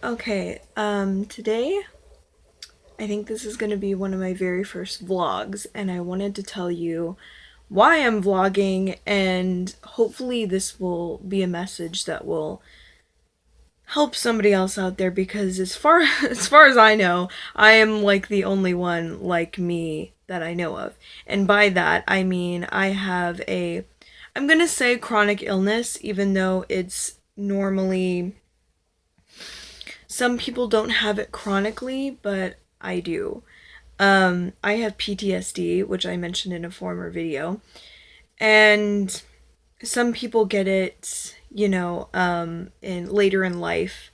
Okay, today I think this is going to be one of my very first vlogs, and I wanted to tell you why I'm vlogging, and hopefully this will be a message that will help somebody else out there, because as far as far as I know, I am like the only one like me that I know of. And by that, I mean I have I'm going to say chronic illness, even though it's normally some people don't have it chronically, but I do. I have PTSD, which I mentioned in a former video, and some people get it, in later in life,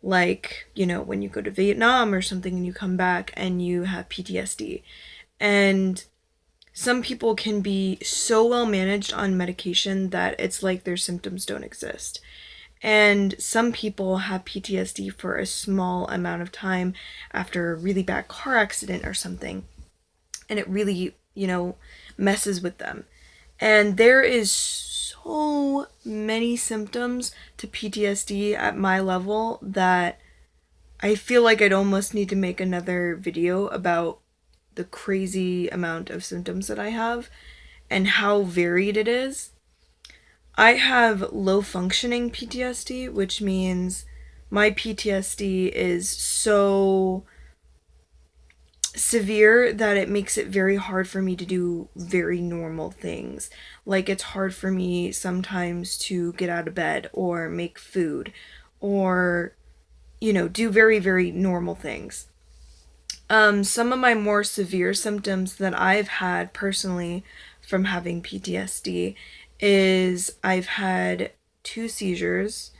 like, when you go to Vietnam or something and you come back and you have PTSD. And some people can be so well managed on medication that it's like their symptoms don't exist. And some people have PTSD for a small amount of time after a really bad car accident or something. And it really, messes with them. And there is so many symptoms to PTSD at my level that I feel like I'd almost need to make another video about the crazy amount of symptoms that I have and how varied it is. I have low functioning PTSD, which means my PTSD is so severe that it makes it very hard for me to do very normal things. Like, it's hard for me sometimes to get out of bed or make food or, do very, very normal things. Some of my more severe symptoms that I've had personally from having PTSD is I've had two seizures.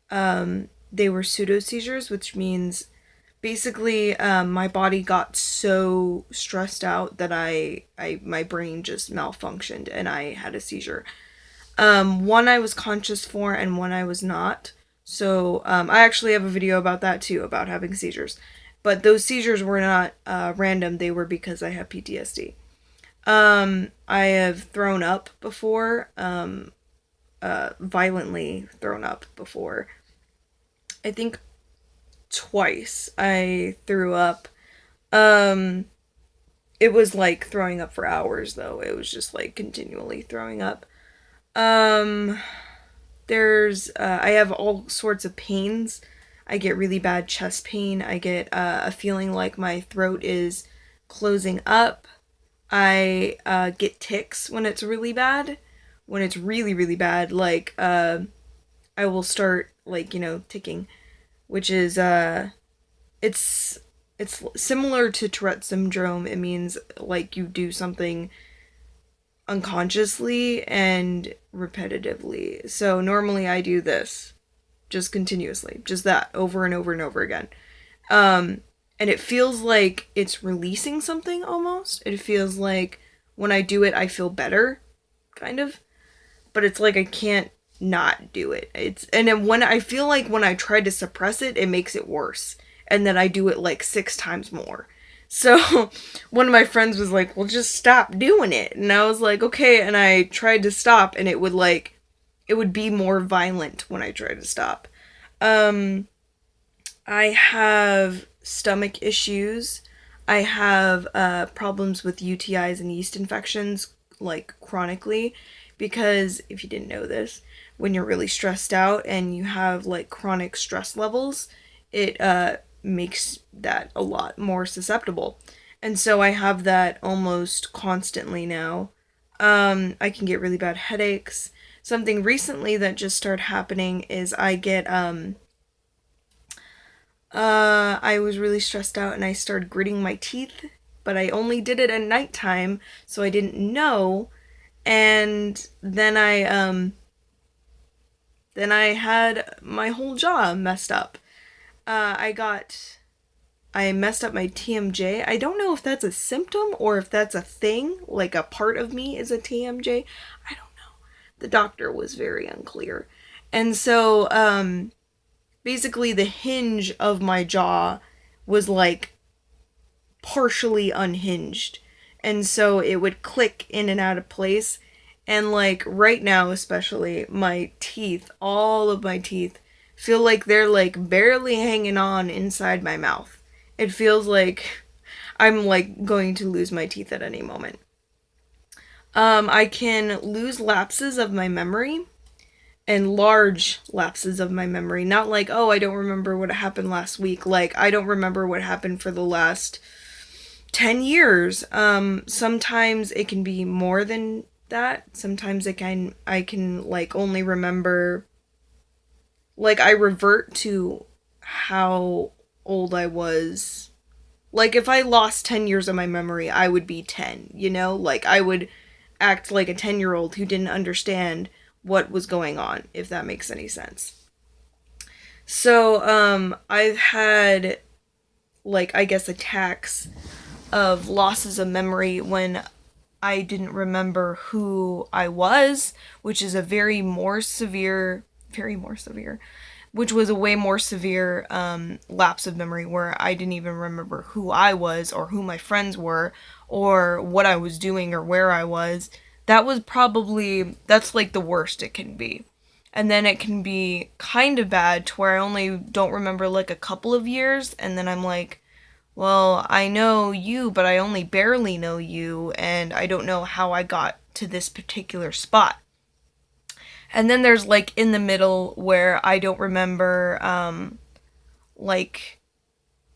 They were pseudo seizures, which means basically my body got so stressed out that my brain just malfunctioned and I had a seizure. One I was conscious for and one I was not. So I actually have a video about that too, about having seizures. But those seizures were not random, they were because I have PTSD. I have thrown up before, violently thrown up before. I think twice I threw up. Um, it was like throwing up for hours though. It was just like continually throwing up. Um, I have all sorts of pains. I get really bad chest pain. I get a feeling like my throat is closing up. I get tics when it's really bad. When it's really, really bad, like, I will start, like, ticking, which is, it's, it's similar to Tourette syndrome. It means, like, you do something unconsciously and repetitively. So normally I do this just continuously, just that over and over and over again. Um, and it feels like it's releasing something almost. It feels like when I do it, I feel better, kind of. But it's like I can't not do it. And then when I feel like when I try to suppress it, it makes it worse. And then I do it like 6 times more. So one of my friends was like, "Well, just stop doing it." And I was like, "Okay." And I tried to stop, and it would be more violent when I tried to stop. Um, I have stomach issues. I have problems with UTIs and yeast infections, like chronically, because if you didn't know this, when you're really stressed out and you have like chronic stress levels, it makes that a lot more susceptible. And so I have that almost constantly now. I can get really bad headaches. Something recently that just started happening is I was really stressed out and I started gritting my teeth, but I only did it at nighttime, so I didn't know. And then I had my whole jaw messed up. I messed up my TMJ. I don't know if that's a symptom or if that's a thing, like a part of me is a TMJ. I don't know. The doctor was very unclear. And so basically the hinge of my jaw was like partially unhinged. And so it would click in and out of place. And like right now, especially, my teeth, all of my teeth feel like they're like barely hanging on inside my mouth. It feels like I'm like going to lose my teeth at any moment. I can lose lapses of my memory and large lapses of my memory. Not like, oh, I don't remember what happened last week. Like, I don't remember what happened for the last 10 years. Sometimes it can be more than that. Sometimes I can like only remember, like, I revert to how old I was. Like, if I lost 10 years of my memory, I would be 10, you know? Like, I would act like a 10-year-old who didn't understand what was going on, if that makes any sense. So, I've had, like, I guess attacks of losses of memory when I didn't remember who I was, which is a which was a way more severe lapse of memory where I didn't even remember who I was or who my friends were or what I was doing or where I was. That's like the worst it can be. And then it can be kind of bad to where I only don't remember like a couple of years, and then I'm like, well, I know you, but I only barely know you, and I don't know how I got to this particular spot. And then there's like in the middle where I don't remember like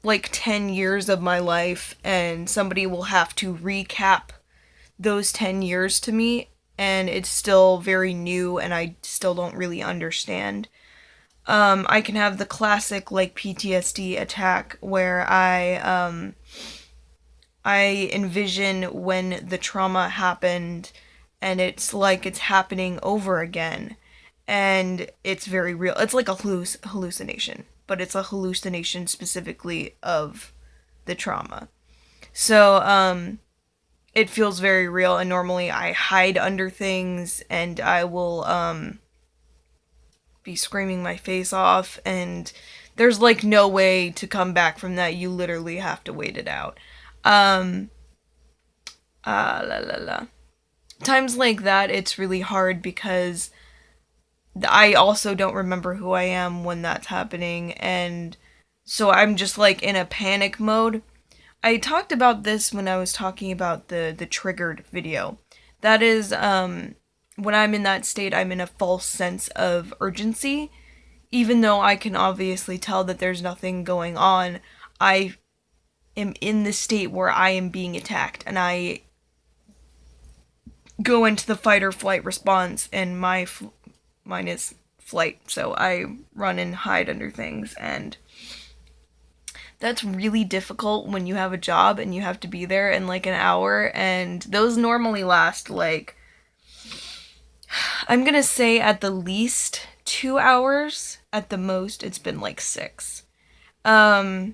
10 years of my life, and somebody will have to recap those 10 years to me, and it's still very new and I still don't really understand. I can have the classic like PTSD attack where I envision when the trauma happened and it's like it's happening over again, and it's very real. It's like a hallucination, but it's a hallucination specifically of the trauma. So it feels very real, and normally I hide under things and I will be screaming my face off, and there's like no way to come back from that. You literally have to wait it out. Um la la la. Times like that, it's really hard because I also don't remember who I am when that's happening, and so I'm just like in a panic mode. I talked about this when I was talking about the triggered video. That is, when I'm in that state, I'm in a false sense of urgency. Even though I can obviously tell that there's nothing going on, I am in the state where I am being attacked, and I go into the fight or flight response, and mine is flight, so I run and hide under things, and that's really difficult when you have a job and you have to be there in like an hour, and those normally last like, I'm gonna say at the least 2 hours. At the most, it's been like 6. Probably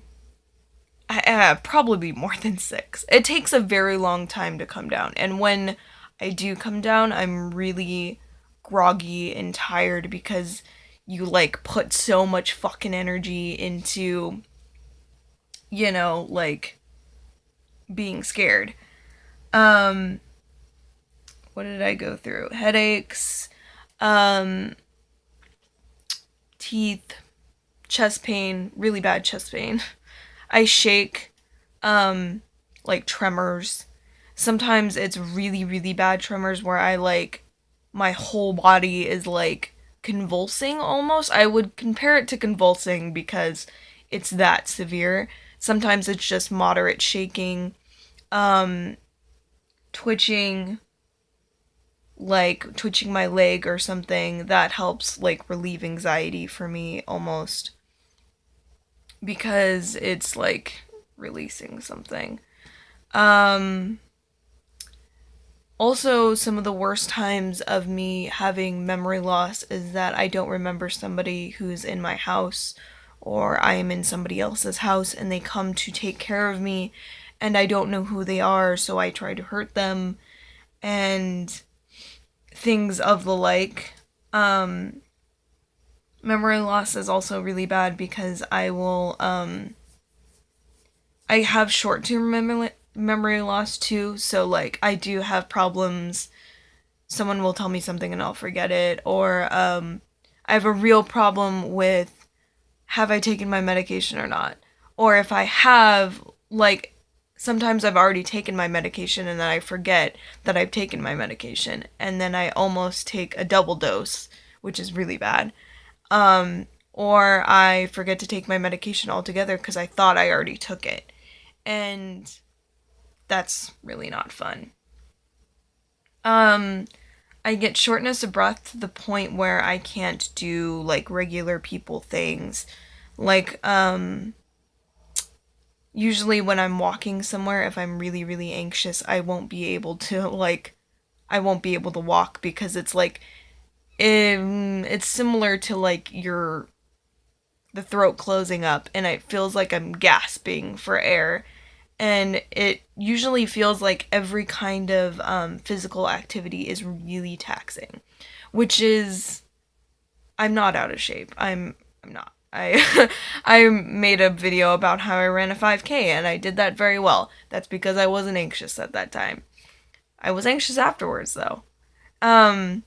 more than 6. It takes a very long time to come down, and when I do come down, I'm really groggy and tired because you like put so much fucking energy into, like being scared. What did I go through? Headaches, teeth, chest pain, really bad chest pain. I shake, like tremors. Sometimes it's really, really bad tremors where I like, my whole body is like convulsing almost. I would compare it to convulsing because it's that severe. Sometimes it's just moderate shaking, twitching, like twitching my leg or something. That helps like relieve anxiety for me almost, because it's like releasing something. Also, some of the worst times of me having memory loss is that I don't remember somebody who's in my house, or I am in somebody else's house and they come to take care of me and I don't know who they are, so I try to hurt them and things of the like. Memory loss is also really bad because I have short-term memory loss too, so like I do have problems. Someone will tell me something and I'll forget it, or I have a real problem with have I taken my medication or not? Or if I have, like, sometimes I've already taken my medication and then I forget that I've taken my medication. And then I almost take a double dose, which is really bad. Or I forget to take my medication altogether because I thought I already took it. And that's really not fun. I get shortness of breath to the point where I can't do like regular people things. Like, usually when I'm walking somewhere, if I'm really, really anxious, I won't be able to, like, I won't be able to walk because it's like, it's similar to like the throat closing up and it feels like I'm gasping for air. And it usually feels like every kind of physical activity is really taxing, which is, I'm not out of shape. I'm not. I I made a video about how I ran a 5K and I did that very well. That's because I wasn't anxious at that time. I was anxious afterwards though. Um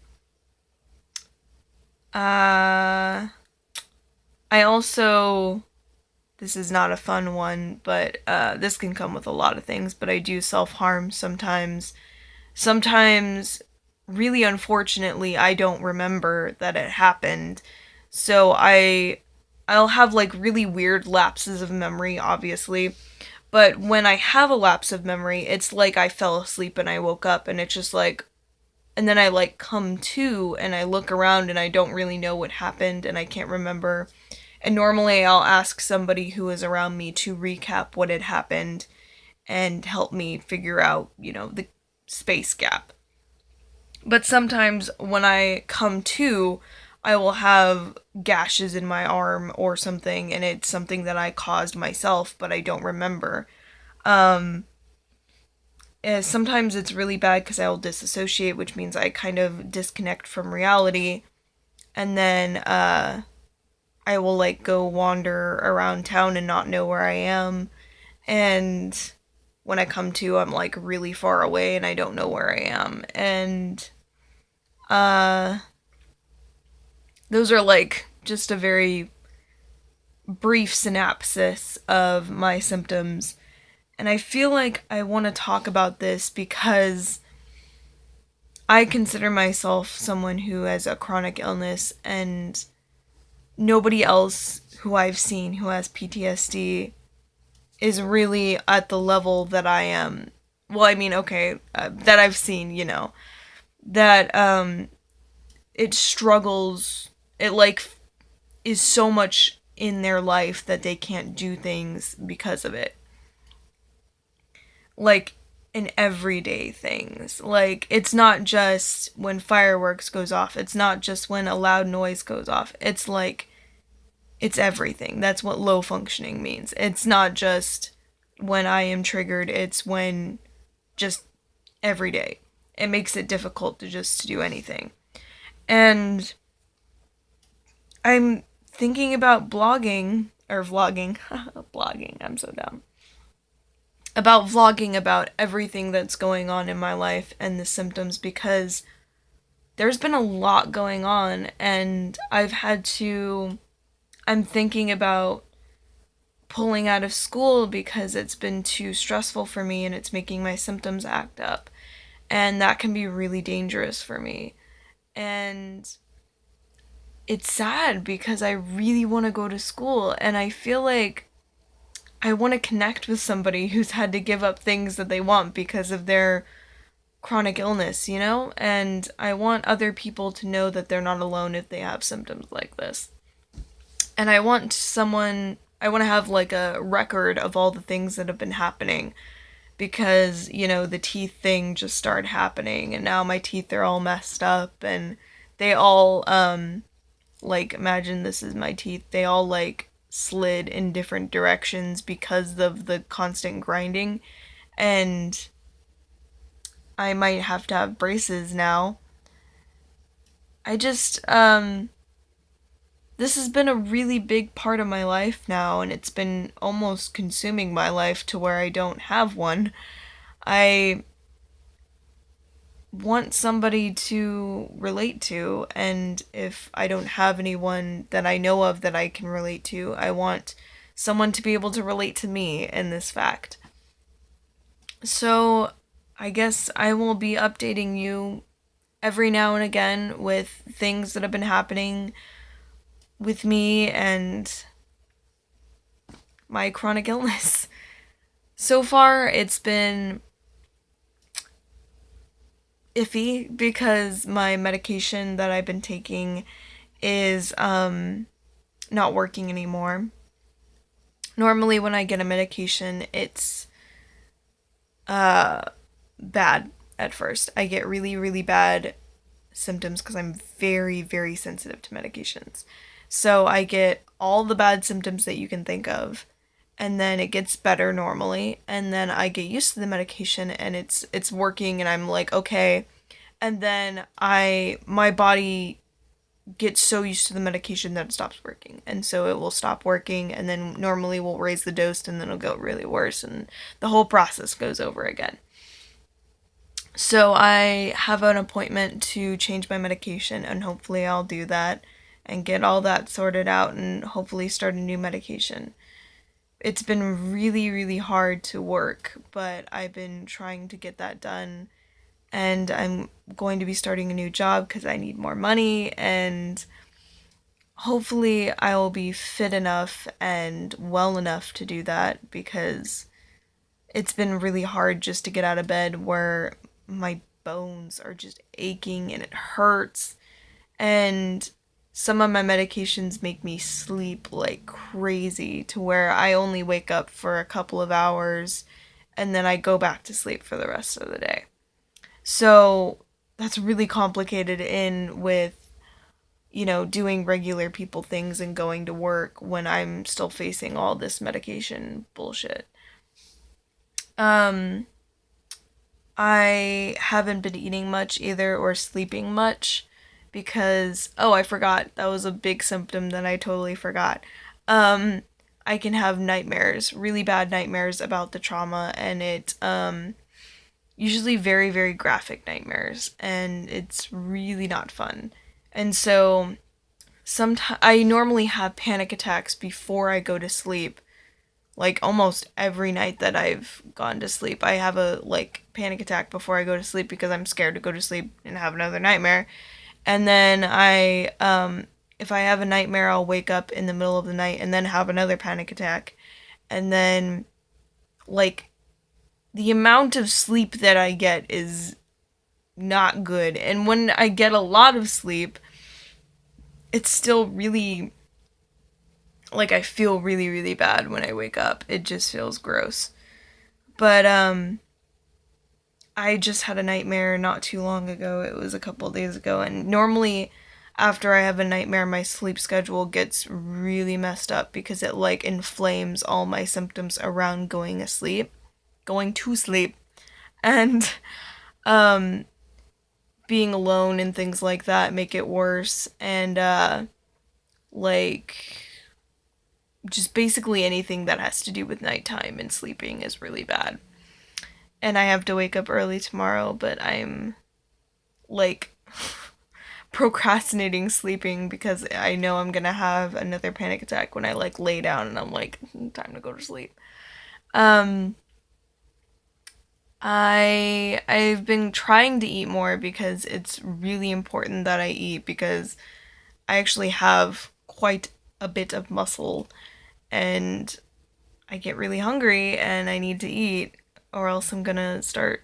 uh I also, this is not a fun one, but this can come with a lot of things, but I do self-harm sometimes. Sometimes, really unfortunately, I don't remember that it happened. So I'll have like really weird lapses of memory, obviously. But when I have a lapse of memory, it's like I fell asleep and I woke up and it's just like, and then I like come to and I look around and I don't really know what happened and I can't remember. And normally I'll ask somebody who is around me to recap what had happened and help me figure out, the space gap. But sometimes when I come to, I will have gashes in my arm or something, and it's something that I caused myself, but I don't remember. Um, Sometimes it's really bad because I will disassociate, which means I kind of disconnect from reality, and then I will like go wander around town and not know where I am, and when I come to, I'm like really far away and I don't know where I am, and uh, those are like just a very brief synopsis of my symptoms. And I feel like I want to talk about this because I consider myself someone who has a chronic illness, and nobody else who I've seen who has PTSD is really at the level that I am. Well, I mean, okay, that I've seen, that it struggles, it like is so much in their life that they can't do things because of it. Like in everyday things. Like it's not just when fireworks goes off. It's not just when a loud noise goes off. It's like it's everything. That's what low functioning means. It's not just when I am triggered. It's when just every day. It makes it difficult to do anything. And I'm thinking about blogging or vlogging. Blogging, I'm so dumb. About vlogging about everything that's going on in my life and the symptoms because there's been a lot going on and I'm thinking about pulling out of school because it's been too stressful for me and it's making my symptoms act up. And that can be really dangerous for me. And it's sad because I really want to go to school and I feel like I want to connect with somebody who's had to give up things that they want because of their chronic illness, And I want other people to know that they're not alone if they have symptoms like this. And I want to have like a record of all the things that have been happening because, the teeth thing just started happening and now my teeth are all messed up and they all, like, imagine this is my teeth, they all like slid in different directions because of the constant grinding, and I might have to have braces now. I just, this has been a really big part of my life now, and it's been almost consuming my life to where I don't have one. I want somebody to relate to, and if I don't have anyone that I know of that I can relate to, I want someone to be able to relate to me in this fact. So I guess I will be updating you every now and again with things that have been happening with me and my chronic illness. So far, it's been iffy because my medication that I've been taking is not working anymore. Normally, when I get a medication, it's bad at first. I get really, really bad symptoms because I'm very, very sensitive to medications. So I get all the bad symptoms that you can think of, and then it gets better normally, and then I get used to the medication and it's working and I'm like, okay. And then my body gets so used to the medication that it stops working. And so it will stop working, and then normally we'll raise the dose and then it'll go really worse and the whole process goes over again. So I have an appointment to change my medication, and hopefully I'll do that and get all that sorted out and hopefully start a new medication. It's been really, really hard to work, but I've been trying to get that done, and I'm going to be starting a new job because I need more money, and hopefully I will be fit enough and well enough to do that because it's been really hard just to get out of bed where my bones are just aching and it hurts. And some of my medications make me sleep like crazy to where I only wake up for a couple of hours and then I go back to sleep for the rest of the day. So that's really complicated in with, doing regular people things and going to work when I'm still facing all this medication bullshit. Um, I haven't been eating much either or sleeping much because, oh, I forgot. That was a big symptom that I totally forgot. Um, I can have nightmares, really bad nightmares about the trauma, and usually very, very graphic nightmares, and it's really not fun. And so sometimes I normally have panic attacks before I go to sleep. Like almost every night that I've gone to sleep, I have a panic attack before I go to sleep because I'm scared to go to sleep and have another nightmare. And then if I have a nightmare, I'll wake up in the middle of the night and then have another panic attack. And then like the amount of sleep that I get is not good. And when I get a lot of sleep, it's still really, I feel really, really bad when I wake up. It just feels gross. But I just had a nightmare not too long ago. It was a couple of days ago, and normally after I have a nightmare, my sleep schedule gets really messed up because it inflames all my symptoms around going to sleep, and um being alone and things like that make it worse, and like just basically anything that has to do with nighttime and sleeping is really bad. And I have to wake up early tomorrow, but I'm like procrastinating sleeping because I know I'm gonna have another panic attack when I lay down and I'm like, time to go to sleep. Um I've been trying to eat more because it's really important that I eat because I actually have quite a bit of muscle and I get really hungry and I need to eat or else I'm gonna start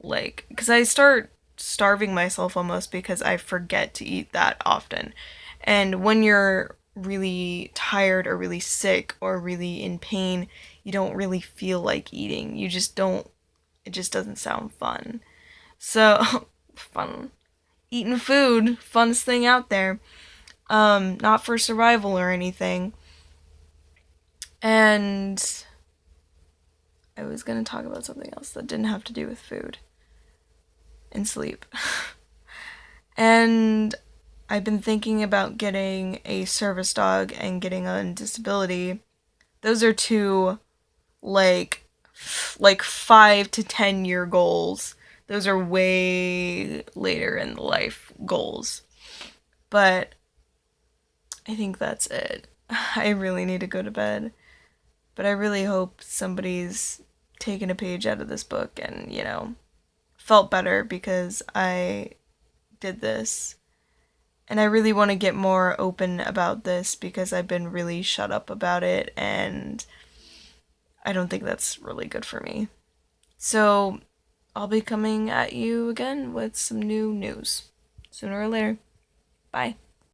because I start starving myself almost because I forget to eat that often. And when you're really tired or really sick or really in pain, you don't really feel like eating. You just don't, it just doesn't sound fun. So, fun. Eating food, funnest thing out there. Not for survival or anything. And I was gonna talk about something else that didn't have to do with food and sleep. And I've been thinking about getting a service dog and getting on disability. Those are two like 5 to 10 year goals Those are way later in the life goals. But I think that's it. I really need to go to bed. But I really hope somebody's taken a page out of this book and, felt better because I did this. And I really want to get more open about this because I've been really shut up about it, and I don't think that's really good for me. So I'll be coming at you again with some new news sooner or later. Bye.